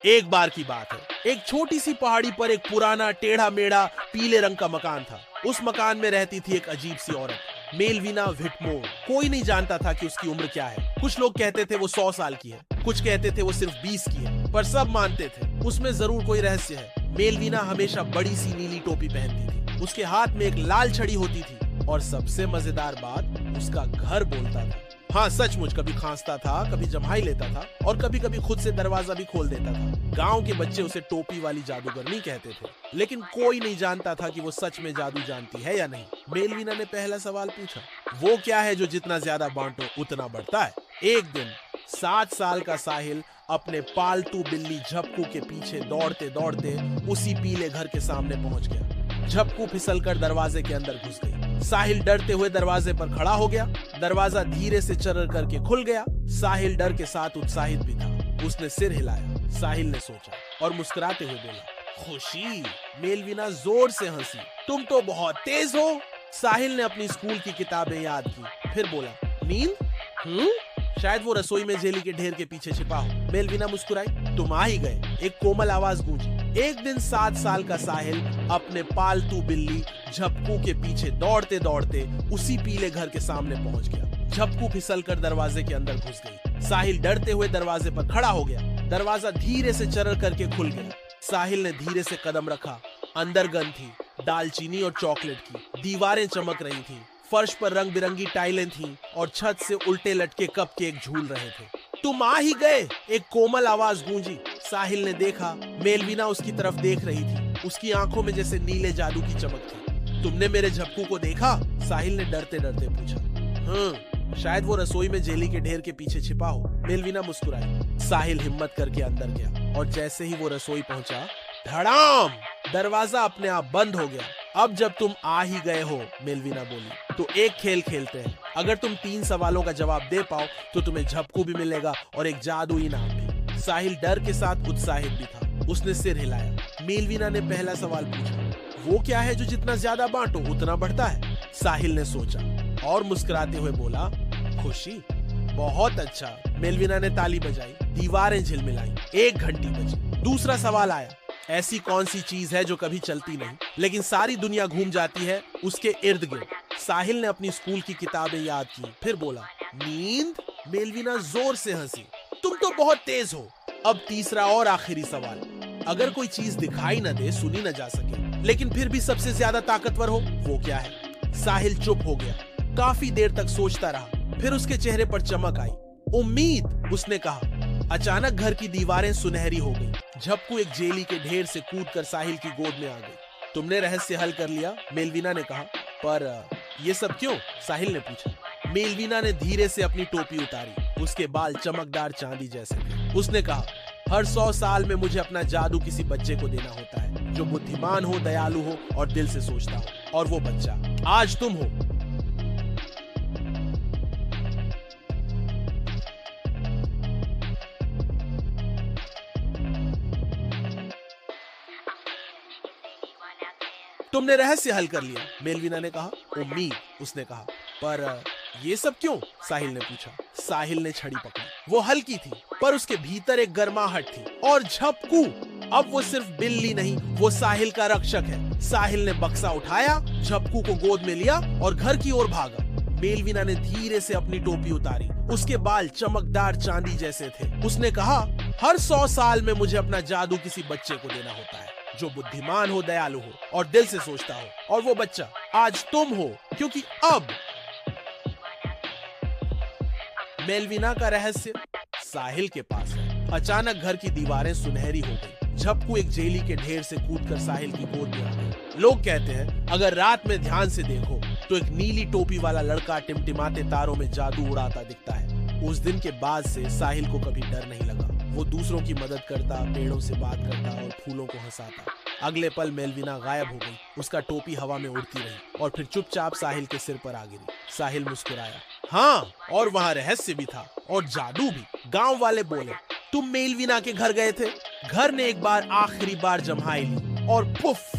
एक बार की बात है, एक छोटी सी पहाड़ी पर एक पुराना टेढ़ा मेढ़ा पीले रंग का मकान था। उस मकान में रहती थी एक अजीब सी औरत, मेलविना व्हिटमोर। कोई नहीं जानता था कि उसकी उम्र क्या है। कुछ लोग कहते थे वो 100 साल की है, कुछ कहते थे वो सिर्फ 20 की है, पर सब मानते थे उसमें जरूर कोई रहस्य है। मेलविना हमेशा बड़ी सी नीली टोपी पहनती थी, उसके हाथ में एक लाल छड़ी होती थी और सबसे मजेदार बात, उसका घर बोलता था। हाँ सचमुच, कभी खांसता था, कभी जम्हाई लेता था और कभी कभी खुद से दरवाजा भी खोल देता था। गांव के बच्चे उसे टोपी वाली जादूगरनी कहते थे, लेकिन कोई नहीं जानता था कि वो सच में जादू जानती है या नहीं। मेलविना ने पहला सवाल पूछा, वो क्या है जो जितना ज्यादा बांटो उतना बढ़ता है? एक दिन 7 साल का साहिल अपने पालतू बिल्ली झपकू के पीछे दौड़ते दौड़ते उसी पीले घर के सामने पहुंच गया। झपकू फिसलकर दरवाजे के अंदर घुस गई। साहिल डरते हुए दरवाजे पर खड़ा हो गया। दरवाजा धीरे से चरर करके खुल गया। साहिल डर के साथ उत्साहित भी था। उसने सिर हिलाया। साहिल ने सोचा और मुस्कुराते हुए बोला, खुशी। मेलविना जोर से हंसी, तुम तो बहुत तेज हो। साहिल ने अपनी स्कूल की किताबें याद की, फिर बोला, नींद? शायद वो रसोई में जेली के ढेर के पीछे छिपा हो। मेलविना मुस्कुराई, तुम आ ही गए। एक कोमल आवाज गूंजी। एक दिन 7 साल का साहिल अपने पालतू बिल्ली झपकू के पीछे दौड़ते दौड़ते उसी पीले घर के सामने पहुंच गया। झपकू फिसलकर दरवाजे के अंदर घुस गई। साहिल डरते हुए दरवाजे पर खड़ा हो गया। दरवाजा धीरे से चरर करके खुल गया। साहिल ने धीरे से कदम रखा। अंदर गंध थी, दालचीनी और चॉकलेट की। दीवारें चमक रही थी, फर्श पर रंग बिरंगी टाइलें थीं और छत से उल्टे लटके कपकेक झूल रहे थे। तुम आ ही गए, एक कोमल आवाज गूंजी। साहिल ने देखा, मेलविना उसकी तरफ देख रही थी। उसकी आंखों में जैसे नीले जादू की चमक थी। तुमने मेरे झपकू को देखा? साहिल ने डरते डरते पूछा। शायद वो रसोई में जेली के ढेर के पीछे छिपा हो। मेलविना मुस्कुराई। साहिल हिम्मत करके अंदर गया और जैसे ही वो रसोई पहुंचा, धड़ाम, दरवाजा अपने आप बंद हो गया। अब जब तुम आ ही गए हो, मेलविना बोली, तो एक खेल खेलते हैं। अगर तुम 3 सवालों का जवाब दे पाओ तो तुम्हें झपकू भी मिलेगा और एक जादू इनाम भी। साहिल डर के साथ उत्साहित भी था। उसने सिर हिलाया। मेलविना ने पहला सवाल पूछा, वो क्या है जो जितना ज्यादा बांटो उतना बढ़ता है? साहिल ने सोचा और मुस्कुराते हुए बोला, खुशी। बहुत अच्छा। मेलविना ने ताली बजाई। दीवारें झिलमिलाई। 1 घंटी बजी। दूसरा सवाल आया, ऐसी कौन सी चीज है जो कभी चलती नहीं लेकिन सारी दुनिया घूम जाती है उसके इर्द गिर्द? साहिल ने अपनी स्कूल की किताबें याद की, फिर बोला, नींद? मेलविना जोर से हंसी, तुम तो बहुत तेज हो। अब तीसरा और आखिरी सवाल, अगर कोई चीज दिखाई न दे, सुनी न जा सके, लेकिन फिर भी सबसे ज्यादा ताकतवर हो, वो क्या है? साहिल चुप हो गया। काफी देर तक सोचता रहा, फिर उसके चेहरे पर चमक आई। उम्मीद, उसने कहा। अचानक घर की दीवारें सुनहरी हो गई। झपकू एक जेली के ढेर से कूदकर साहिल की गोद में आ गई। तुमने रहस्य हल कर लिया, मेलविना ने कहा। पर ये सब क्यों? साहिल ने पूछा। मेलविना ने धीरे से अपनी टोपी उतारी। उसके बाल चमकदार चांदी जैसे थे। उसने कहा, हर 100 साल में मुझे अपना जादू किसी बच्चे को देना होता है जो बुद्धिमान हो, दयालु हो और दिल से सोचता हो, और वो बच्चा आज तुम हो। तुमने रहस्य हल कर लिया, मेलविना ने कहा। उम्मीद, उसने कहा। पर ये सब क्यों? साहिल ने पूछा। साहिल ने छड़ी पकड़ी। वो हल्की थी, पर उसके भीतर एक गर्माहट थी। और झपकू, अब वो सिर्फ बिल्ली नहीं, वो साहिल का रक्षक है। साहिल ने बक्सा उठाया, झपकू को गोद में लिया और घर की ओर भागा। मेलविना ने धीरे से अपनी टोपी उतारी। उसके बाल चमकदार चांदी जैसे थे। उसने कहा, हर 100 साल में मुझे अपना जादू किसी बच्चे को देना होता है जो बुद्धिमान हो, दयालु हो और दिल से सोचता हो, और वो बच्चा आज तुम हो, क्योंकि अब मेलविना का रहस्य साहिल के पास है। अचानक घर की दीवारें सुनहरी हो गई। झपकू एक जेली के ढेर से कूदकर साहिल की गोद में आ गई। लोग कहते हैं, अगर रात में ध्यान से देखो तो एक नीली टोपी वाला लड़का टिमटिमाते तारों में जादू उड़ाता दिखता है। उस दिन के बाद से साहिल को कभी डर नहीं लगा। वो दूसरों की मदद करता, पेड़ों से बात करता और फूलों को हंसाता। अगले पल मेलविना गायब हो गई। उसका टोपी हवा में उड़ती रही और फिर चुपचाप साहिल के सिर पर आ गिरी। साहिल मुस्कुराया। हाँ, और वहाँ रहस्य भी था और जादू भी। गांव वाले बोले, तुम मेलविना के घर गए थे? घर ने एक बार आखिरी बार जम्हाई ली और पुफ,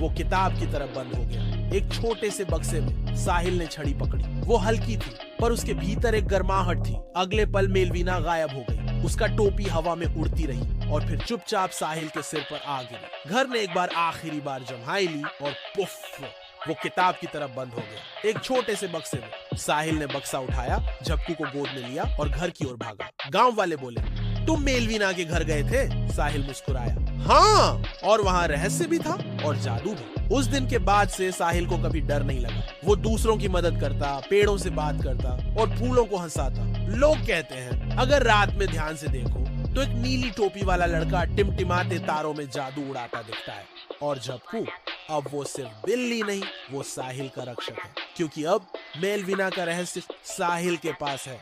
वो किताब की तरफ बंद हो गया। एक छोटे से बक्से में साहिल ने छड़ी पकड़ी। वो हल्की थी, पर उसके भीतर एक गर्माहट थी। अगले पल मेलविना गायब हो गई। उसका टोपी हवा में उड़ती रही और फिर चुपचाप साहिल के सिर पर आ गिरी। घर ने एक बार आखिरी बार जम्हाई ली और पुफ, वो किताब की तरफ बंद हो गया। एक छोटे से बक्से में साहिल ने बक्सा उठाया, झपकू को गोद में लिया और घर की ओर भागा। गांव वाले बोले, तुम मेलवीना के घर गए थे? साहिल मुस्कुराया, हाँ, और वहाँ रहस्य भी था और जादू भी। उस दिन के बाद से साहिल को कभी डर नहीं लगा। वो दूसरों की मदद करता, पेड़ों से बात करता और फूलों को हंसाता। लोग कहते हैं अगर रात में ध्यान से देखो तो एक नीली टोपी वाला लड़का टिमटिमाते तारों में जादू उड़ाता दिखता है। और झपकू अब वो सिर्फ बिल्ली नहीं, वो साहिल का रक्षक है, क्योंकि अब मेलवीना का रहस्य साहिल के पास है।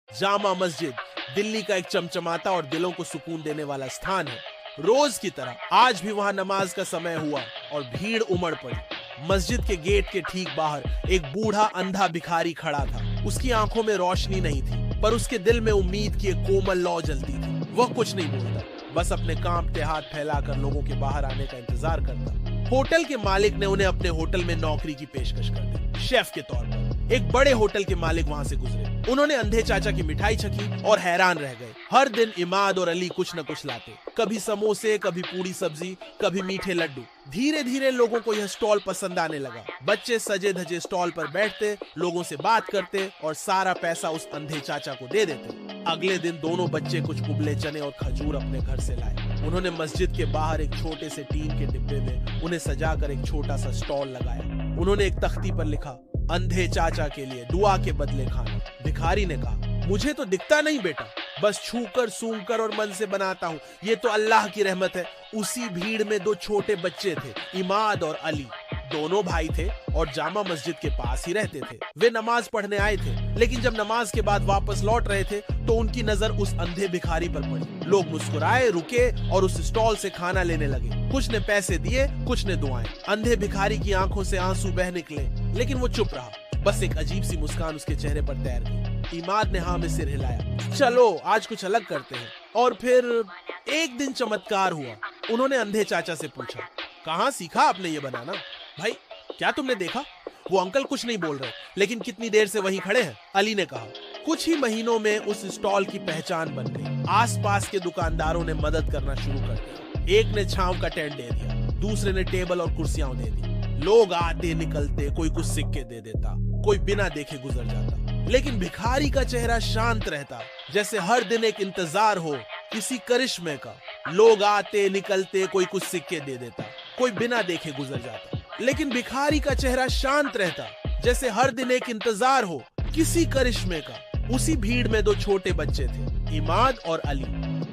जामा मस्जिद दिल्ली का एक चमचमाता और दिलों को सुकून देने वाला स्थान है। रोज की तरह आज भी वहां नमाज का समय हुआ और भीड़ उमड़ पड़ी। मस्जिद के गेट के ठीक बाहर एक बूढ़ा अंधा भिखारी खड़ा था। उसकी आंखों में रोशनी नहीं थी, पर उसके दिल में उम्मीद की एक कोमल लौ जलती थी। वह कुछ नहीं बोलता, बस अपने कांपते हाथ फैलाकर लोगों के बाहर आने का इंतजार करता। होटल के मालिक ने उन्हें अपने होटल में नौकरी की पेशकश कर दी, शेफ के तौर पर। एक बड़े होटल के मालिक वहां से गुजरे। उन्होंने अंधे चाचा की मिठाई चखी और हैरान रह गए। हर दिन इमाद और अली कुछ न कुछ लाते, कभी समोसे, कभी पूरी सब्जी, कभी मीठे लड्डू। धीरे धीरे लोगों को यह स्टॉल पसंद आने लगा। बच्चे सजे धजे स्टॉल पर बैठते, लोगों से बात करते और सारा पैसा उस अंधे चाचा को दे देते। अगले दिन दोनों बच्चे कुछ उबले चने और खजूर अपने घर से लाए। उन्होंने मस्जिद के बाहर एक छोटे से टीन के डिब्बे में उन्हें सजाकर एक छोटा सा स्टॉल लगाया। उन्होंने एक तख्ती पर लिखा, अंधे चाचा के लिए दुआ के बदले खाना। भिखारी ने कहा, मुझे तो दिखता नहीं बेटा, बस छूकर सूंघकर और मन से बनाता हूँ, ये तो अल्लाह की रहमत है। उसी भीड़ में दो छोटे बच्चे थे, इमाद और अली। दोनों भाई थे और जामा मस्जिद के पास ही रहते थे। वे नमाज पढ़ने आए थे, लेकिन जब नमाज के बाद वापस लौट रहे थे तो उनकी नजर उस अंधे भिखारी पर पड़ी। लोग मुस्कुराए, रुके और उस स्टॉल से खाना लेने लगे। कुछ ने पैसे दिए, कुछ ने दुआएं। अंधे भिखारी की आंखों से आंसू बह निकले, लेकिन वो चुप रहा। बस एक अजीब सी मुस्कान उसके चेहरे पर तैर गई। इमाद ने हाँ में सिर हिलाया, चलो आज कुछ अलग करते हैं। और फिर एक दिन चमत्कार हुआ। उन्होंने अंधे चाचा से पूछा, कहाँ सीखा आपने ये बनाना? भाई क्या तुमने देखा? वो अंकल कुछ नहीं बोल रहे, लेकिन कितनी देर से वहीं खड़े हैं। अली ने कहा, कुछ ही महीनों में उस स्टॉल की पहचान बन गई। आसपास के दुकानदारों ने मदद करना शुरू कर दिया। एक ने छांव का टेंट दे दिया, दूसरे ने टेबल और कुर्सियां दे दी। लोग आते निकलते, कोई कुछ सिक्के दे देता, कोई बिना देखे गुजर जाता। लेकिन भिखारी का चेहरा शांत रहता, जैसे हर दिन एक इंतजार हो किसी करिश्मे का। लोग आते निकलते, कोई कुछ सिक्के दे देता, कोई बिना देखे गुजर जाता। लेकिन भिखारी का चेहरा शांत रहता, जैसे हर दिन एक इंतजार हो किसी करिश्मे का। उसी भीड़ में दो छोटे बच्चे थे, इमाद और अली।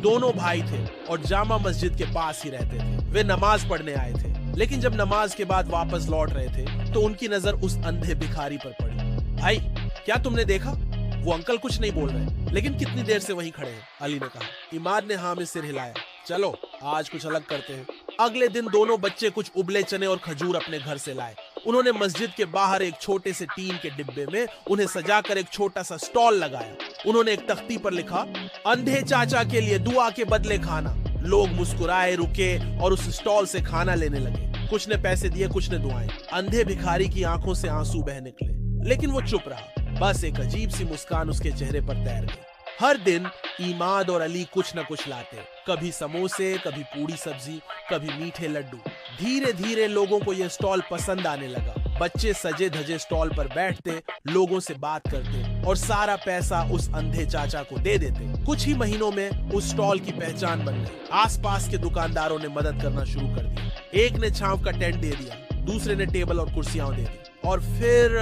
दोनों भाई थे और जामा मस्जिद के पास ही रहते थे। वे नमाज पढ़ने आए थे, लेकिन जब नमाज के बाद वापस लौट रहे थे तो उनकी नजर उस अंधे भिखारी पर पड़ी। भाई क्या तुमने देखा? वो अंकल कुछ नहीं बोल रहे, लेकिन कितनी देर से वहीं खड़े हैं। अली ने कहा। इमाद ने हाँ में सिर हिलाया, चलो आज कुछ अलग करते हैं। अगले दिन दोनों बच्चे कुछ उबले चने और खजूर अपने घर से लाए। उन्होंने मस्जिद के बाहर एक छोटे से टीन के डिब्बे में उन्हें सजाकर एक छोटा सा स्टॉल लगाया। उन्होंने एक तख्ती पर लिखा, अंधे चाचा के लिए दुआ के बदले खाना। लोग मुस्कुराए, रुके और उस स्टॉल से खाना लेने लगे। कुछ ने पैसे दिए, कुछ ने दुआएं। अंधे भिखारी की आंखों से आंसू बह निकले, लेकिन वो चुप रहा। बस एक अजीब सी मुस्कान उसके चेहरे पर तैर गई। हर दिन इमाद और अली कुछ न कुछ लाते, कभी समोसे, कभी पूरी सब्जी, कभी मीठे लड्डू। धीरे धीरे लोगों को यह स्टॉल पसंद आने लगा। बच्चे सजे धजे स्टॉल पर बैठते, लोगों से बात करते और सारा पैसा उस अंधे चाचा को दे देते। कुछ ही महीनों में उस स्टॉल की पहचान बन गई। आसपास के दुकानदारों ने मदद करना शुरू कर दिया। एक ने छांव का टेंट दे दिया, दूसरे ने टेबल और कुर्सियां दे दी। और फिर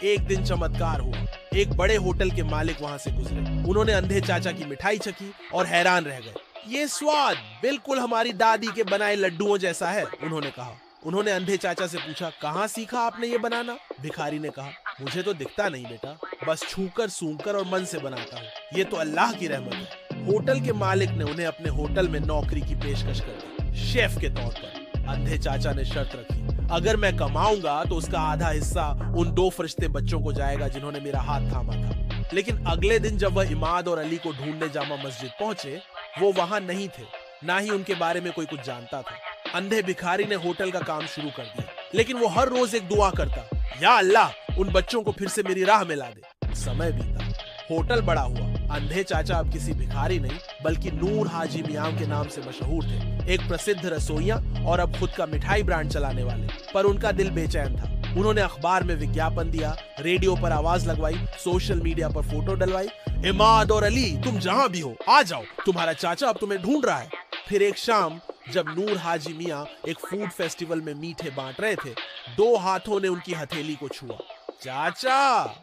एक दिन चमत्कार हुआ। एक बड़े होटल के मालिक वहां से गुजरे। उन्होंने अंधे चाचा की मिठाई चखी और हैरान रह गए। ये स्वाद बिल्कुल हमारी दादी के बनाए लड्डुओं जैसा है, उन्होंने कहा। उन्होंने अंधे चाचा से पूछा, कहाँ सीखा आपने ये बनाना? भिखारी ने कहा, मुझे तो दिखता नहीं बेटा, बस छूकर सूंघकर और मन से बनाता हूँ, ये तो अल्लाह की रहमत है। होटल के मालिक ने उन्हें अपने होटल में नौकरी की पेशकश कर दी, शेफ के तौर पर। अंधे चाचा ने शर्त रखी, अगर मैं कमाऊंगा तो उसका आधा हिस्सा उन दो फरिश्ते बच्चों को जाएगा जिन्होंने मेरा हाथ थामा था। लेकिन अगले दिन जब वह इमाद और अली को ढूंढने जामा मस्जिद पहुंचे, वो वहां नहीं थे, ना ही उनके बारे में कोई कुछ जानता था। अंधे भिखारी ने होटल का काम शुरू कर दिया, लेकिन वो हर रोज एक दुआ करता, या अल्लाह उन बच्चों को फिर से मेरी राह में ला दे। समय बीता, होटल बड़ा हुआ, अंधे चाचा अब किसी भिखारी नहीं बल्कि नूर हाजी मियां के नाम से मशहूर थे, एक प्रसिद्ध रसोइया और अब खुद का मिठाई ब्रांड चलाने वाले। पर उनका दिल बेचैन था। उन्होंने अखबार में विज्ञापन दिया, रेडियो पर आवाज लगवाई, सोशल मीडिया पर फोटो डलवाई, इमाद और अली तुम जहां भी हो आ जाओ, तुम्हारा चाचा अब तुम्हें ढूंढ रहा है। फिर एक शाम जब नूर हाजी मियां एक फूड फेस्टिवल में मीठे बांट रहे थे, दो हाथों ने उनकी हथेली को छुआ। चाचा,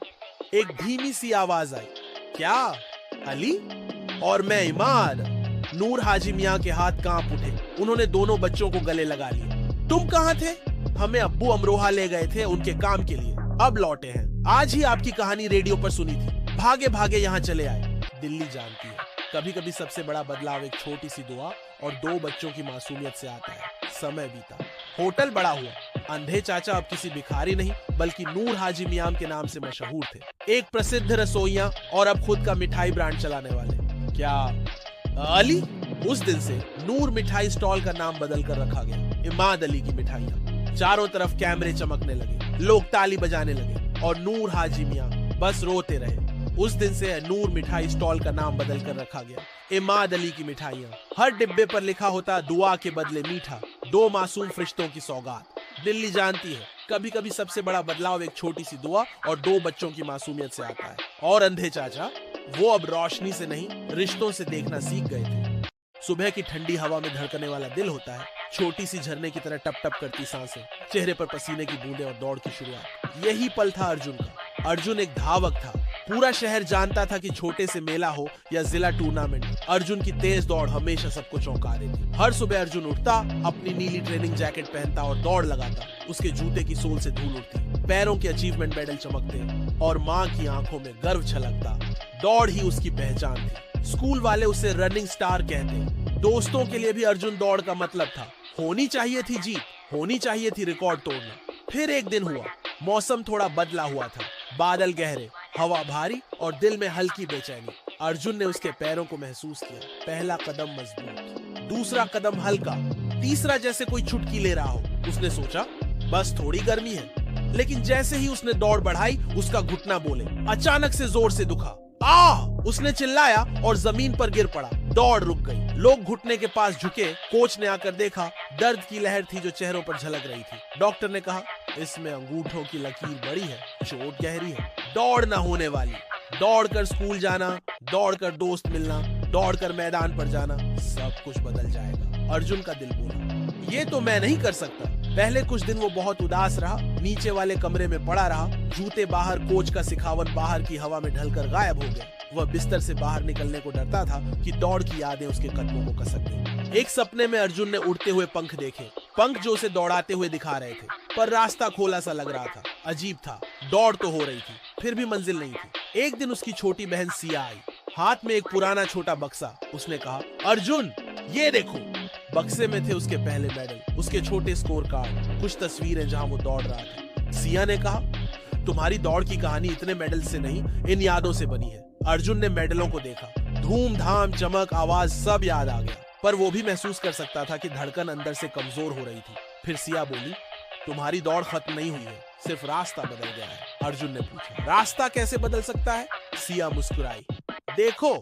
एक धीमी सी आवाज आई, क्या अली? और मैं इमाद। नूर हाजी मियां के हाथ कांप उठे। उन्होंने दोनों बच्चों को गले लगा लिया। तुम कहां थे? हमें अब्बू अमरोहा ले गए थे उनके काम के लिए, अब लौटे हैं। आज ही आपकी कहानी रेडियो पर सुनी थी, भागे भागे यहाँ चले आए। दिल्ली जानती है, कभी कभी सबसे बड़ा बदलाव एक छोटी सी दुआ और दो बच्चों की मासूमियत से आता है। समय बीता, होटल बड़ा हुआ। अंधे चाचा अब किसी भिखारी नहीं बल्कि नूर हाजी मियां के नाम से मशहूर थे, एक प्रसिद्ध रसोइया और अब खुद का मिठाई ब्रांड चलाने वाले। क्या अली? उस दिन से नूर मिठाई स्टॉल का नाम बदल कर रखा गया, इमाद अली की मिठाइयाँ। चारों तरफ कैमरे चमकने लगे, लोग ताली बजाने लगे और नूर हाजी मियां बस रोते रहे। उस दिन से नूर मिठाई स्टॉल का नाम बदल कर रखा गया, इमाद अली की मिठाइयाँ। हर डिब्बे पर लिखा होता दुआ के बदले मीठा, दो मासूम फरिश्तों की सौगात। दिल्ली जानती है, कभी कभी सबसे बड़ा बदलाव एक छोटी सी दुआ और दो बच्चों की मासूमियत से आता है। और अंधे चाचा, वो अब रोशनी से नहीं रिश्तों से देखना सीख गए थे। सुबह की ठंडी हवा में धड़कने वाला दिल होता है, छोटी सी झरने की तरह टप टप करती सांसें, चेहरे पर पसीने की बूंदें और दौड़ की शुरुआत। यही पल था अर्जुन का। अर्जुन एक धावक था। पूरा शहर जानता था कि छोटे से मेला हो या जिला टूर्नामेंट, अर्जुन की तेज दौड़ हमेशा सबको चौंका देती। हर सुबह अर्जुन उठता, अपनी नीली ट्रेनिंग जैकेट पहनता और दौड़ लगाता। उसके जूते की सोल से धूल उड़ती, पैरों के अचीवमेंट मेडल चमकते और माँ की आंखों में गर्व छलकता। दौड़ ही उसकी पहचान थी। स्कूल वाले उसे रनिंग स्टार कहते। दोस्तों के लिए भी अर्जुन दौड़ का मतलब था। होनी चाहिए थी जीत, होनी चाहिए थी रिकॉर्ड तोड़ना। फिर एक दिन हुआ, मौसम थोड़ा बदला हुआ था, बादल गहरे, हवा भारी और दिल में हल्की बेचैनी। अर्जुन ने उसके पैरों को महसूस किया। पहला कदम मजबूत, दूसरा कदम हल्का, तीसरा जैसे कोई चुटकी ले रहा हो। उसने सोचा बस थोड़ी गर्मी है, लेकिन जैसे ही उसने दौड़ बढ़ाई, उसका घुटना बोले अचानक से जोर से दुखा। उसने चिल्लाया और जमीन पर गिर पड़ा। दौड़ रुक गई। लोग घुटने के पास झुके। कोच ने आकर देखा, दर्द की लहर थी जो चेहरों पर झलक रही थी। डॉक्टर ने कहा इसमें अंगूठों की लकीर बड़ी है, चोट गहरी है, दौड़ ना होने वाली। दौड़ कर स्कूल जाना, दौड़ कर दोस्त मिलना, दौड़ कर मैदान पर जाना, सब कुछ बदल जाएगा। अर्जुन का दिल बोला ये तो मैं नहीं कर सकता। पहले कुछ दिन वो बहुत उदास रहा, नीचे वाले कमरे में पड़ा रहा। जूते बाहर, कोच का सिखावत बाहर की हवा में ढलकर गायब हो गया। वह बिस्तर से बाहर निकलने को डरता था कि दौड़ की यादें उसके कदमों को कसक दें। एक सपने में अर्जुन ने उड़ते हुए पंख देखे, पंख जो उसे दौड़ाते हुए दिखा रहे थे, पर रास्ता खोला सा लग रहा था। अजीब था, दौड़ तो हो रही थी, फिर भी मंजिल नहीं थी। एक दिन उसकी छोटी बहन सिया आई, हाथ में एक पुराना छोटा बक्सा। उसने कहा अर्जुन ये देखो। बक्से में थे उसके पहले मेडल, उसके छोटे स्कोर कार्ड, कुछ तस्वीरें जहां वो दौड़ रहा था। सिया ने कहा तुम्हारी दौड़ की कहानी इतने मेडल से नहीं, इन यादों से बनी है। अर्जुन ने मेडलों को देखा, धूमधाम, चमक, आवाज सब याद आ गया, पर वो भी महसूस कर सकता था कि धड़कन अंदर से कमजोर हो रही थी। फिर सिया बोली तुम्हारी दौड़ खत्म नहीं हुई है, सिर्फ रास्ता बदल गया है। अर्जुन ने पूछा रास्ता कैसे बदल सकता है? सिया मुस्कुराई, देखो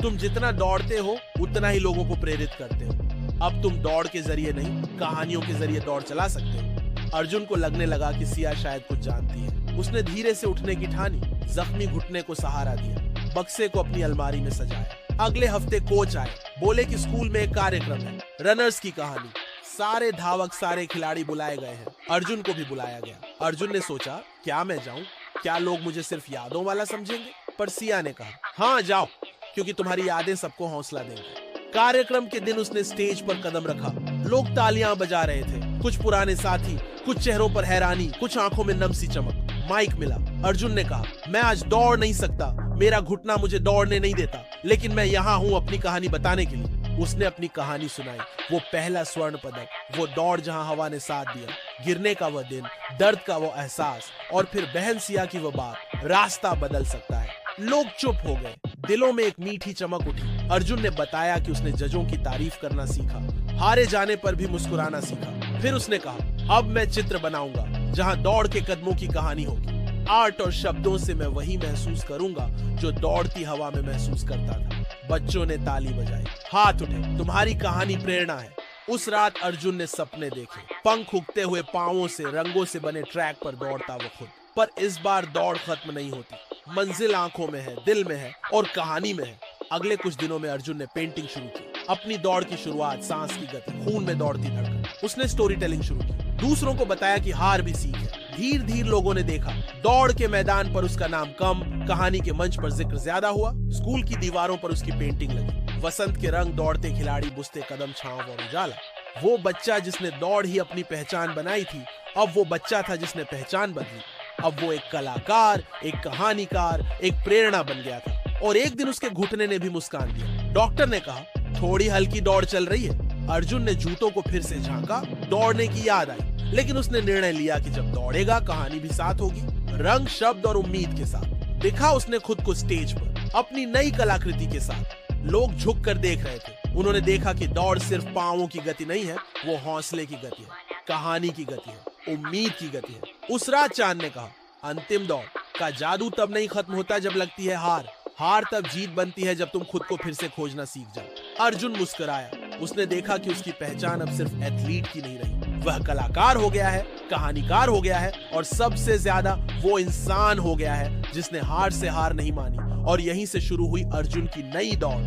तुम जितना दौड़ते हो उतना ही लोगों को प्रेरित करते हो। अब तुम दौड़ के जरिए नहीं, कहानियों के जरिए दौड़ चला सकते हो। अर्जुन को लगने लगा कि सिया शायद कुछ जानती है। उसने धीरे से उठने की ठानी, जख्मी घुटने को सहारा दिया, बक्से को अपनी अलमारी में सजाया। अगले हफ्ते कोच आए, बोले कि स्कूल में एक कार्यक्रम है, रनर्स की कहानी। सारे धावक, सारे खिलाड़ी बुलाए गए हैं। अर्जुन को भी बुलाया गया। अर्जुन ने सोचा क्या मैं जाऊं? क्या लोग मुझे सिर्फ यादों वाला समझेंगे? पर सिया ने कहा हाँ जाओ, क्योंकि तुम्हारी यादें सबको हौसला देंगी। कार्यक्रम के दिन उसने स्टेज पर कदम रखा। लोग तालियां बजा रहे थे, कुछ पुराने साथी, कुछ चेहरों पर हैरानी, कुछ आंखों में नम सी चमक। माइक मिला। अर्जुन ने कहा मैं आज दौड़ नहीं सकता, मेरा घुटना मुझे दौड़ने नहीं देता, लेकिन मैं यहाँ हूँ अपनी कहानी बताने के लिए। उसने अपनी कहानी सुनाई, वो पहला स्वर्ण पदक, वो दौड़ जहाँ हवा ने साथ दिया, गिरने का वो दिन, दर्द का वो एहसास, और फिर बहन सिया की वो बात, रास्ता बदल सकता है। लोग चुप हो गए, दिलों में एक मीठी चमक उठी। अर्जुन ने बताया कि उसने जजों की तारीफ करना सीखा, हारे जाने पर भी मुस्कुराना सीखा। फिर उसने कहा अब मैं चित्र बनाऊंगा जहां दौड़ के कदमों की कहानी होगी। आर्ट और शब्दों से मैं वही महसूस करूंगा जो दौड़ती हवा में महसूस करता था। बच्चों ने ताली बजाई, हाथ उठे। तुम्हारी कहानी प्रेरणा है। उस रात अर्जुन ने सपने देखे, पंख उगते हुए पांवों से रंगों से बने ट्रैक पर दौड़ता वो खुद। पर इस बार दौड़ खत्म नहीं होती। मंजिल आंखों में है, दिल में है और कहानी में है। अगले कुछ दिनों में अर्जुन ने पेंटिंग शुरू की। अपनी दौड़ की शुरुआत सांस की गति, खून में दौड़ती धड़कन। उसने स्टोरी टेलिंग शुरू की, दूसरों को बताया कि हार भी सीख है। धीरे धीरे लोगों ने देखा, दौड़ के मैदान पर उसका नाम कम, कहानी के मंच पर जिक्र ज्यादा हुआ। स्कूल की दीवारों पर उसकी पेंटिंग लगी, वसंत के रंग, दौड़ते खिलाड़ी, बुझते कदम, छांव और उजाला। वो बच्चा जिसने दौड़ ही अपनी पहचान बनाई थी, अब वो बच्चा था जिसने पहचान बदली। अब वो एक कलाकार, एक कहानीकार, एक प्रेरणा बन गया था। और एक दिन उसके घुटने ने भी मुस्कान दिया। डॉक्टर ने कहा, थोड़ी हल्की दौड़ चल रही है। अर्जुन ने जूतों को फिर से झांका, दौड़ने की याद आई। लेकिन उसने निर्णय लिया कि जब दौड़ेगा कहानी भी साथ होगी, रंग, शब्द और उम्मीद के साथ। दिखा उसने खुद को स्टेज पर अपनी नई कलाकृति के साथ। लोग झुक कर देख रहे थे। उन्होंने देखा कि दौड़ सिर्फ पांवों की गति नहीं है, वो हौसले की गति है, कहानी की गति है, उम्मीद की गति है। उस रात चांद ने कहा, अंतिम दौड़ का जादू तब नहीं खत्म होता जब लगती है हार। हार तब जीत बनती है जब तुम खुद को फिर से खोजना सीख जाओ। अर्जुन मुस्कुराया। उसने देखा कि उसकी पहचान अब सिर्फ एथलीट की नहीं रही, वह कलाकार हो गया है, कहानीकार हो गया है और सबसे ज्यादा वो इंसान हो गया है जिसने हार से हार नहीं मानी। और यहीं से शुरू हुई अर्जुन की नई दौड़।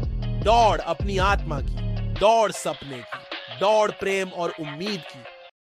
दौड़ अपनी आत्मा की, दौड़ सपने की, दौड़ प्रेम और उम्मीद की।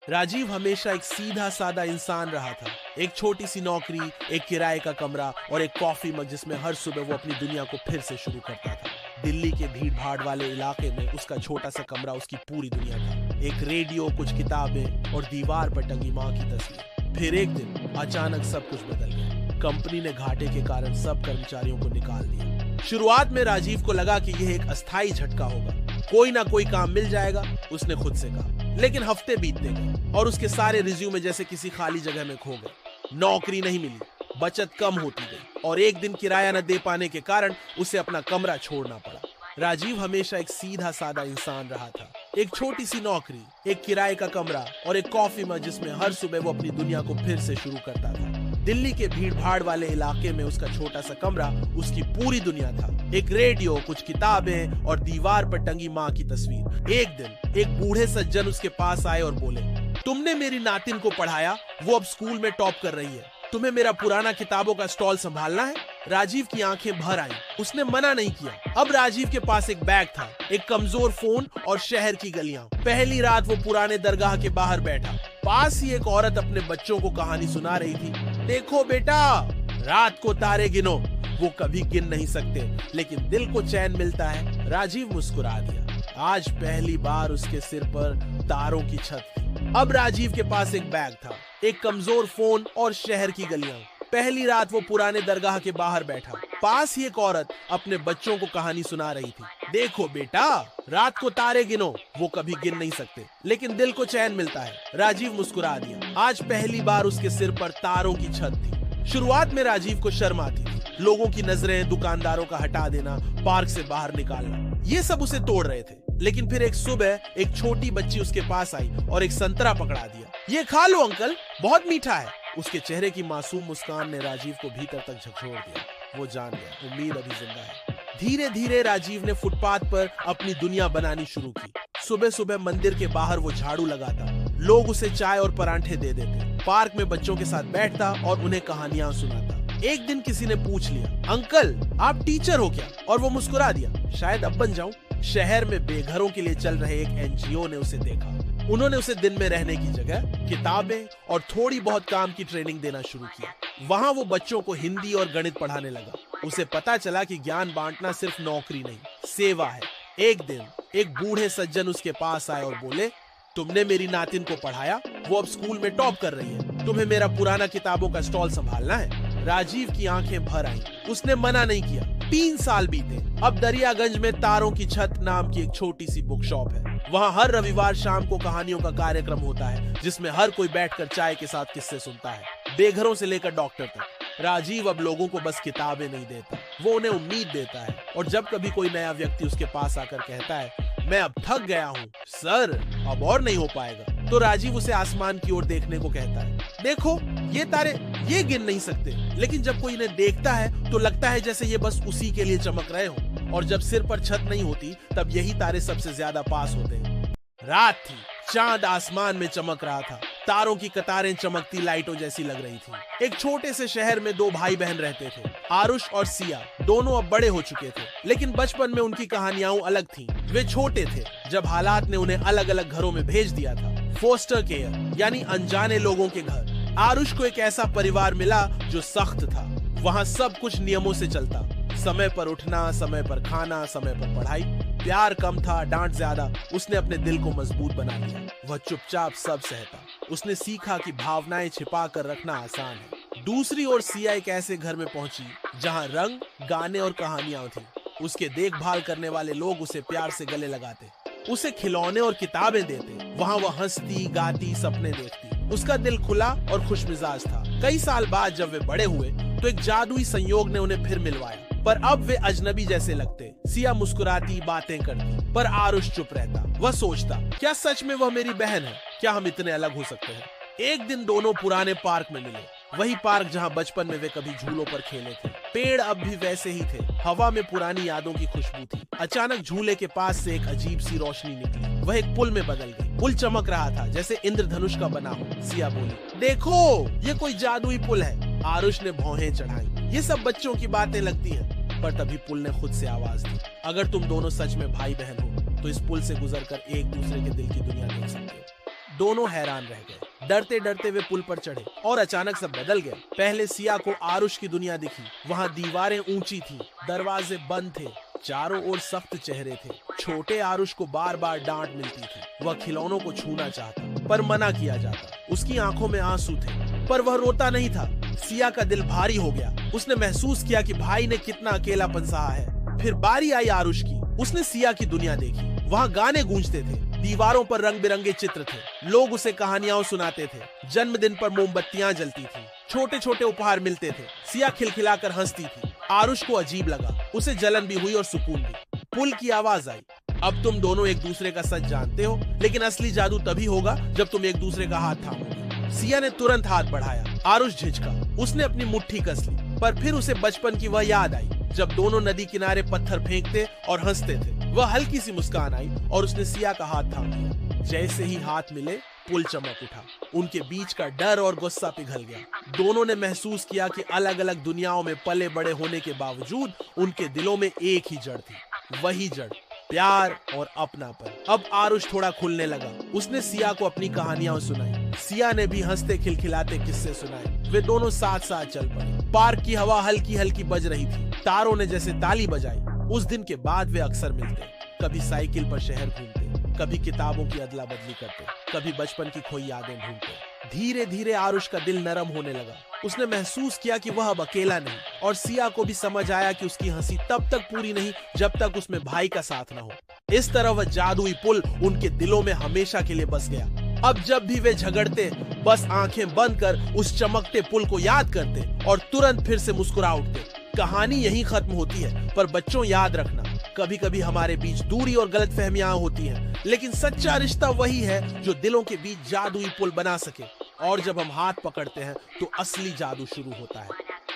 राजीव हमेशा एक सीधा सादा इंसान रहा था। एक छोटी सी नौकरी, एक किराए का कमरा और एक कॉफी मग जिसमें हर सुबह वो अपनी दुनिया को फिर से शुरू करता था। दिल्ली के भीड़ भाड़ वाले इलाके में उसका छोटा सा कमरा उसकी पूरी दुनिया था। एक रेडियो, कुछ किताबें और दीवार पर टंगी माँ की तस्वीर। फिर एक दिन अचानक सब कुछ बदल गया। कंपनी ने घाटे के कारण सब कर्मचारियों को निकाल दिया। शुरुआत में राजीव को लगा कि यह एक अस्थायी झटका होगा, कोई ना कोई काम मिल जाएगा, उसने खुद से कहा। लेकिन हफ्ते बीतते गए और उसके सारे रिज्यूमे जैसे किसी खाली जगह में खो गए। नौकरी नहीं मिली, बचत कम होती गई और एक दिन किराया न दे पाने के कारण उसे अपना कमरा छोड़ना पड़ा। राजीव हमेशा एक सीधा सादा इंसान रहा था। एक छोटी सी नौकरी, एक किराए का कमरा और एक कॉफी मग जिसमें हर सुबह वो अपनी दुनिया को फिर से शुरू करता था। दिल्ली के भीड़ भाड़ वाले इलाके में उसका छोटा सा कमरा उसकी पूरी दुनिया था। एक रेडियो, कुछ किताबें और दीवार पर टंगी माँ की तस्वीर। एक दिन एक बूढ़े सज्जन उसके पास आए और बोले, तुमने मेरी नातिन को पढ़ाया, वो अब स्कूल में टॉप कर रही है, तुम्हें मेरा पुराना किताबों का स्टॉल संभालना है? राजीव की आंखें भर आईं। उसने मना नहीं किया। अब राजीव के पास एक बैग था, एक कमजोर फोन और शहर की गलियां। पहली रात वो पुराने दरगाह के बाहर बैठा। पास ही एक औरत अपने बच्चों को कहानी सुना रही थी। देखो बेटा, रात को तारे गिनो, वो कभी गिन नहीं सकते लेकिन दिल को चैन मिलता है। राजीव मुस्कुरा दिया। आज पहली बार उसके सिर पर तारों की छत थी। अब राजीव के पास एक बैग था, एक कमजोर फोन और शहर की गलियां। पहली रात वो पुराने दरगाह के बाहर बैठा। पास ही एक औरत अपने बच्चों को कहानी सुना रही थी। देखो बेटा, रात को तारे गिनो, वो कभी गिन नहीं सकते लेकिन दिल को चैन मिलता है। राजीव मुस्कुरा दिया। आज पहली बार उसके सिर पर तारों की छत थी। शुरुआत में राजीव को शर्म आती थी। लोगों की नजरें, दुकानदारों का हटा देना, पार्क से बाहर निकालना, ये सब उसे तोड़ रहे थे। लेकिन फिर एक सुबह एक छोटी बच्ची उसके पास आई और एक संतरा पकड़ा दिया। ये खा लो अंकल, बहुत मीठा है। उसके चेहरे की मासूम मुस्कान ने राजीव को भीतर तक झकझोर दिया। वो जान गया, उम्मीद अभी जिंदा है। धीरे धीरे राजीव ने फुटपाथ पर अपनी दुनिया बनानी शुरू की। सुबह सुबह मंदिर के बाहर वो झाड़ू लगाता, लोग उसे चाय और परांठे दे देते। पार्क में बच्चों के साथ बैठता और उन्हें कहानियां सुनाता। एक दिन किसी ने पूछ लिया, अंकल आप टीचर हो क्या? और वो मुस्कुरा दिया, शायद अब बन जाऊं। शहर में बेघरों के लिए चल रहे एक एनजीओ ने उसे देखा। उन्होंने उसे दिन में रहने की जगह, किताबें और थोड़ी बहुत काम की ट्रेनिंग देना शुरू किया। वहां वो बच्चों को हिंदी और गणित पढ़ाने लगा। उसे पता चला कि ज्ञान बांटना सिर्फ नौकरी नहीं, सेवा है। एक दिन एक बूढ़े सज्जन उसके पास आए और बोले, तुमने मेरी नातिन को पढ़ाया, वो अब स्कूल में टॉप कर रही है, तुम्हें मेरा पुराना किताबों का स्टॉल संभालना है। राजीव की आंखें भर आईं। उसने मना नहीं किया। 3 साल बीते। अब दरियागंज में तारों की छत नाम की एक छोटी सी बुक शॉप है। वहाँ हर रविवार शाम को कहानियों का कार्यक्रम होता है जिसमें हर कोई बैठकर चाय के साथ किस्से सुनता है, बेघरों से लेकर डॉक्टर तक। राजीव अब लोगों को बस किताबें नहीं देता, वो उन्हें उम्मीद देता है। और जब कभी कोई नया व्यक्ति उसके पास आकर कहता है, मैं अब थक गया हूँ सर, अब और नहीं हो पाएगा, तो राजीव उसे आसमान की ओर देखने को कहता है। देखो ये तारे, ये गिन नहीं सकते, लेकिन जब कोई इन्हें देखता है तो लगता है जैसे ये बस उसी के लिए चमक रहे हो। और जब सिर पर छत नहीं होती तब यही तारे सबसे ज्यादा पास होते हैं। रात थी, चांद आसमान में चमक रहा था, तारों की कतारें चमकती लाइटों जैसी लग रही थी। एक छोटे से शहर में दो भाई बहन रहते थे, आरुष और सिया। दोनों अब बड़े हो चुके थे, लेकिन बचपन में उनकी कहानियां अलग थीं। वे छोटे थे जब हालात ने उन्हें अलग अलग घरों में भेज दिया था, फोस्टर केयर यानी अनजाने लोगों के घर। आरुष को एक ऐसा परिवार मिला जो सख्त था। वहाँ सब कुछ नियमों से चलता, समय पर उठना, समय पर खाना, समय पर पढ़ाई। प्यार कम था, डांट ज्यादा। उसने अपने दिल को मजबूत बना लिया। वह चुपचाप सब सहता। उसने सीखा कि भावनाएं छिपा कर रखना आसान है। दूसरी ओर सिया एक ऐसे घर में पहुंची जहां रंग, गाने और कहानियां थी। उसके देखभाल करने वाले लोग उसे प्यार से गले लगाते, उसे खिलौने और किताबें देते। वहाँ वह हंसती, गाती, सपने देखती। उसका दिल खुला और खुशमिजाज था। कई साल बाद जब वे बड़े हुए तो एक जादुई संयोग ने उन्हें फिर मिलवाया, पर अब वे अजनबी जैसे लगते। सिया मुस्कुराती, बातें करती, पर आरुष चुप रहता। वह सोचता, क्या सच में वह मेरी बहन है? क्या हम इतने अलग हो सकते हैं? एक दिन दोनों पुराने पार्क में मिले, वही पार्क जहाँ बचपन में वे कभी झूलों पर खेले थे। पेड़ अब भी वैसे ही थे, हवा में पुरानी यादों की खुशबू थी। अचानक झूले के पास से एक अजीब सी रोशनी निकली। वह एक पुल में बदल गई। पुल चमक रहा था जैसे इंद्रधनुष का बना हो। सिया बोली, देखो, ये कोई जादुई पुल है। आरुष ने भौहें चढ़ाई। ये सब बच्चों की बातें लगती हैं। पर तभी पुल ने खुद से आवाज दी, अगर तुम दोनों सच में भाई बहन हो तो इस पुल से गुजरकर एक दूसरे के दिल की दुनिया देख सकते हो। दोनों हैरान रह गए। डरते डरते वे पुल पर चढ़े और अचानक सब बदल गया। पहले सिया को आरुष की दुनिया दिखी। वहाँ दीवारें ऊंची थी, दरवाजे बंद थे, चारों ओर सख्त चेहरे थे। छोटे आरुष को बार बार डांट मिलती थी। वह खिलौनों को छूना चाहता पर मना किया जाता। उसकी आंखों में आंसू थे, पर वह रोता नहीं था। सिया का दिल भारी हो गया। उसने महसूस किया कि भाई ने कितना अकेलापन सहा है। फिर बारी आई आरुष की। उसने सिया की दुनिया देखी। वहाँ गाने गूंजते थे, दीवारों पर रंग बिरंगे चित्र थे, लोग उसे कहानियां सुनाते थे। जन्मदिन पर मोमबत्तियां जलती थी, छोटे छोटे उपहार मिलते थे। सिया खिलखिलाकर हंसती थी। आरुष को अजीब लगा, उसे जलन भी हुई और सुकून भी। पुल की आवाज आई, अब तुम दोनों एक दूसरे का सच जानते हो, लेकिन असली जादू तभी होगा जब तुम एक दूसरे का हाथ थामोगे। सिया ने तुरंत हाथ बढ़ाया। आरुष झिझका, उसने अपनी मुट्ठी कस ली, पर फिर उसे बचपन की वह याद आई जब दोनों नदी किनारे पत्थर फेंकते और हंसते थे। वह हल्की सी मुस्कान आई और उसने सिया का हाथ थाम लिया। जैसे ही हाथ मिले, पुल चमक उठा। उनके बीच का डर और गुस्सा पिघल गया। दोनों ने महसूस किया कि अलग अलग दुनियाओं में पले बड़े होने के बावजूद उनके दिलों में एक ही जड़ थी, वही जड़, प्यार और अपनापन। अब आरुष थोड़ा खुलने लगा। उसने सिया को अपनी कहानियां सुनाई। सिया ने भी हंसते खिलखिलाते किस्से सुनाए। वे दोनों साथ साथ चल पड़े। पार्क की हवा हल्की हल्की बज रही थी, तारों ने जैसे ताली बजाई। उस दिन के बाद वे अक्सर मिलते, कभी साइकिल पर शहर घूमते, कभी किताबों की अदला बदली करते, कभी बचपन की खोई यादें ढूंढते। धीरे धीरे आरुष का दिल नरम होने लगा। उसने महसूस किया कि वह अब अकेला नहीं, और सिया को भी समझ आया कि उसकी हंसी तब तक पूरी नहीं जब तक उसमें भाई का साथ न हो। इस तरह वह जादुई पुल उनके दिलों में हमेशा के लिए बस गया। अब जब भी वे झगड़ते, बस आंखें बंद कर उस चमकते पुल को याद करते और तुरंत फिर से मुस्कुरा उठते। कहानी यहीं खत्म होती है, पर बच्चों याद रखना, कभी कभी हमारे बीच दूरी और गलतफहमियां होती हैं, लेकिन सच्चा रिश्ता वही है जो दिलों के बीच जादुई पुल बना सके। और जब हम हाथ पकड़ते हैं तो असली जादू शुरू होता है।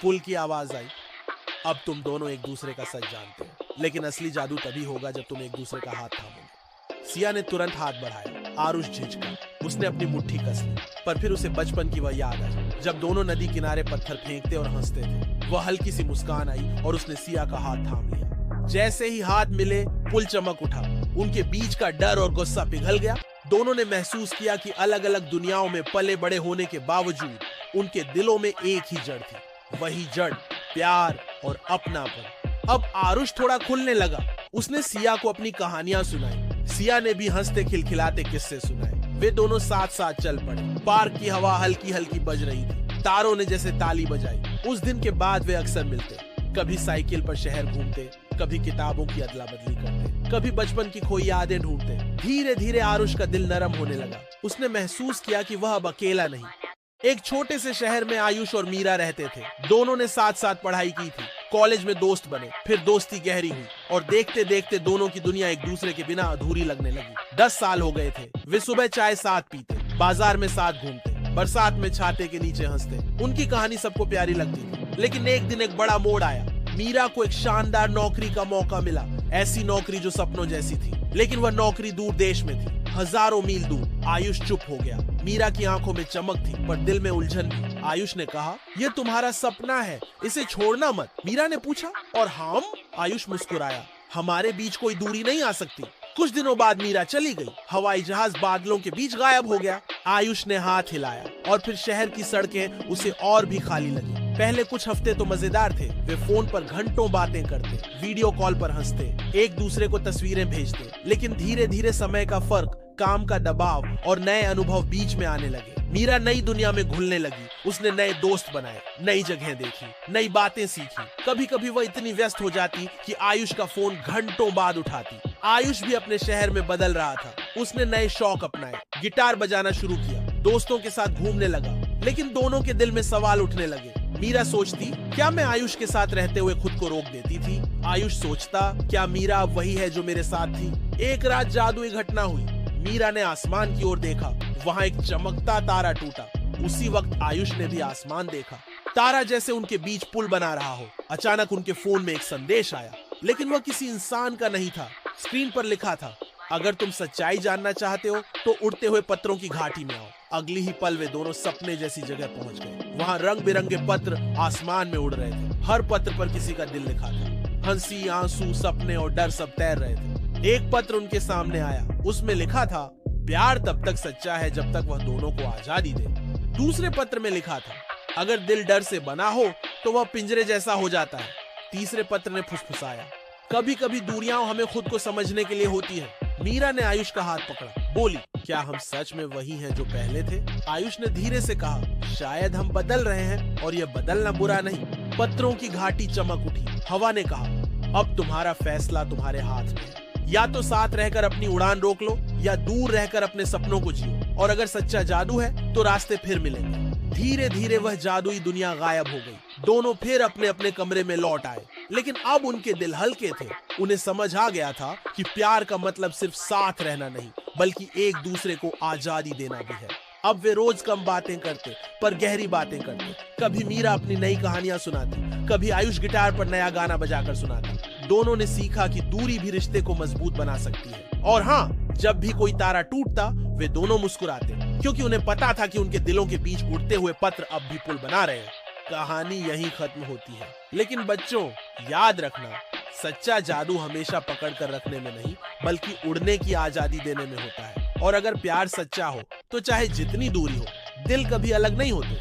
पुल की आवाज आई, अब तुम दोनों एक दूसरे का सच जानते हो, लेकिन असली जादू तभी होगा जब तुम एक दूसरे का हाथ थामोगे। सिया ने तुरंत हाथ बढ़ाया। आरुष झिझका, उसने अपनी मुट्ठी कस ली, पर फिर उसे बचपन की वह याद आई जब दोनों नदी किनारे पत्थर फेंकते और हंसते थे। वह हल्की सी मुस्कान आई और उसने सिया का हाथ थाम लिया। जैसे ही हाथ मिले, पुल चमक उठा। उनके बीच का डर और गुस्सा पिघल गया। दोनों ने महसूस किया कि अलग अलग दुनियाओं में पले बड़े होने के बावजूद उनके दिलों में एक ही जड़ थी, वही जड़, प्यार और अपनापन। अब आरुष थोड़ा खुलने लगा। उसने सिया को अपनी कहानियां सुनाई। सिया ने भी हंसते खिलखिलाते किस्से सुनाए। वे दोनों साथ साथ चल पड़े। पार्क की हवा हल्की हल्की बज रही थी, तारों ने जैसे ताली बजाई। उस दिन के बाद वे अक्सर मिलते, कभी साइकिल पर शहर घूमते, कभी किताबों की अदला बदली करते, कभी बचपन की खोई यादें ढूंढते। धीरे धीरे आरुष का दिल नरम होने लगा। उसने महसूस किया कि वह अब अकेला नहीं। एक छोटे से शहर में आयुष और मीरा रहते थे। दोनों ने साथ साथ पढ़ाई की थी, कॉलेज में दोस्त बने, फिर दोस्ती गहरी हुई और देखते देखते दोनों की दुनिया एक दूसरे के बिना अधूरी लगने लगी। 10 साल हो गए थे। वे सुबह चाय साथ पीते, बाजार में साथ घूमते, बरसात में छाते के नीचे हंसते। उनकी कहानी सबको प्यारी लगती थी। लेकिन एक दिन एक बड़ा मोड़ आया। मीरा को एक शानदार नौकरी का मौका मिला, ऐसी नौकरी जो सपनों जैसी थी। लेकिन वह नौकरी दूर देश में थी, हजारों मील दूर। आयुष चुप हो गया। मीरा की आंखों में चमक थी पर दिल में उलझन भी। आयुष ने कहा, यह तुम्हारा सपना है, इसे छोड़ना मत। मीरा ने पूछा, और हम? आयुष मुस्कुराया, हमारे बीच कोई दूरी नहीं आ सकती। कुछ दिनों बाद मीरा चली गई। हवाई जहाज बादलों के बीच गायब हो गया। आयुष ने हाथ हिलाया और फिर शहर की सड़कें उसे और भी खाली लगी। पहले कुछ हफ्ते तो मजेदार थे। वे फोन पर घंटों बातें करते, वीडियो कॉल पर हंसते, एक दूसरे को तस्वीरें भेजते। लेकिन धीरे धीरे समय का फर्क, काम का दबाव और नए अनुभव बीच में आने लगे। मीरा नई दुनिया में घुलने लगी। उसने नए दोस्त बनाए, नई जगह देखी, नई बातें सीखी। कभी कभी वह इतनी व्यस्त हो जाती कि आयुष का फोन घंटों बाद उठाती। आयुष भी अपने शहर में बदल रहा था। उसने नए शौक अपनाए, गिटार बजाना शुरू किया, दोस्तों के साथ घूमने लगा। लेकिन दोनों के दिल में सवाल उठने लगे। मीरा सोचती, क्या मैं आयुष के साथ रहते हुए खुद को रोक देती थी? आयुष सोचता, क्या मीरा अब वही है जो मेरे साथ थी? एक रात जादुई घटना हुई। मीरा ने आसमान की ओर देखा, वहां एक चमकता तारा टूटा। उसी वक्त आयुष ने भी आसमान देखा, तारा जैसे उनके बीच पुल बना रहा हो। अचानक उनके फोन में एक संदेश आया, लेकिन वह किसी इंसान का नहीं था। स्क्रीन पर लिखा था, अगर तुम सच्चाई जानना चाहते हो तो उड़ते हुए पत्रों की घाटी में आओ। अगली ही पल वे दोनों सपने जैसी जगह पहुंच गए। वहां रंग बिरंगे पत्र आसमान में उड़ रहे थे। हर पत्र पर किसी का दिल लिखा था। हंसी, आंसू, सपने और डर सब तैर रहे थे। एक पत्र उनके सामने आया। उसमें लिखा था, प्यार तब तक सच्चा है जब तक वह दोनों को आजादी दे। दूसरे पत्र में लिखा था, अगर दिल डर से बना हो तो वह पिंजरे जैसा हो जाता है। तीसरे पत्र ने फुसफुसाया, कभी कभी दूरियां हमें खुद को समझने के लिए होती है। मीरा ने आयुष का हाथ पकड़ा, बोली, क्या हम सच में वही हैं जो पहले थे? आयुष ने धीरे से कहा, शायद हम बदल रहे हैं और यह बदलना बुरा नहीं। पत्रों की घाटी चमक उठी। हवा ने कहा, अब तुम्हारा फैसला तुम्हारे हाथ में है। या तो साथ रहकर अपनी उड़ान रोक लो या दूर रहकर अपने सपनों को जियो। और अगर सच्चा जादू है तो रास्ते फिर मिलेंगे। धीरे धीरे वह जादुई दुनिया गायब हो गई। दोनों फिर अपने अपने कमरे में लौट आए। लेकिन अब उनके दिल हल्के थे। उन्हें समझ आ गया था कि प्यार का मतलब सिर्फ साथ रहना नहीं, बल्कि एक दूसरे को आजादी देना भी है। अब वे रोज कम बातें करते पर गहरी बातें करते। कभी मीरा अपनी नई कहानियां सुनाती, कभी आयुष गिटार पर नया गाना बजाकर सुनाता। दोनों ने सीखा कि दूरी भी रिश्ते को मजबूत बना सकती है। और हाँ, जब भी कोई तारा टूटता वे दोनों मुस्कुराते, क्योंकि उन्हें पता था कि उनके दिलों के बीच उड़ते हुए पत्र अब भी पुल बना रहे हैं। कहानी यहीं खत्म होती है। लेकिन बच्चों, याद रखना, सच्चा जादू हमेशा पकड़ कर रखने में नहीं, बल्कि उड़ने की आजादी देने में होता है। और अगर प्यार सच्चा हो तो चाहे जितनी दूरी हो, दिल कभी अलग नहीं होते।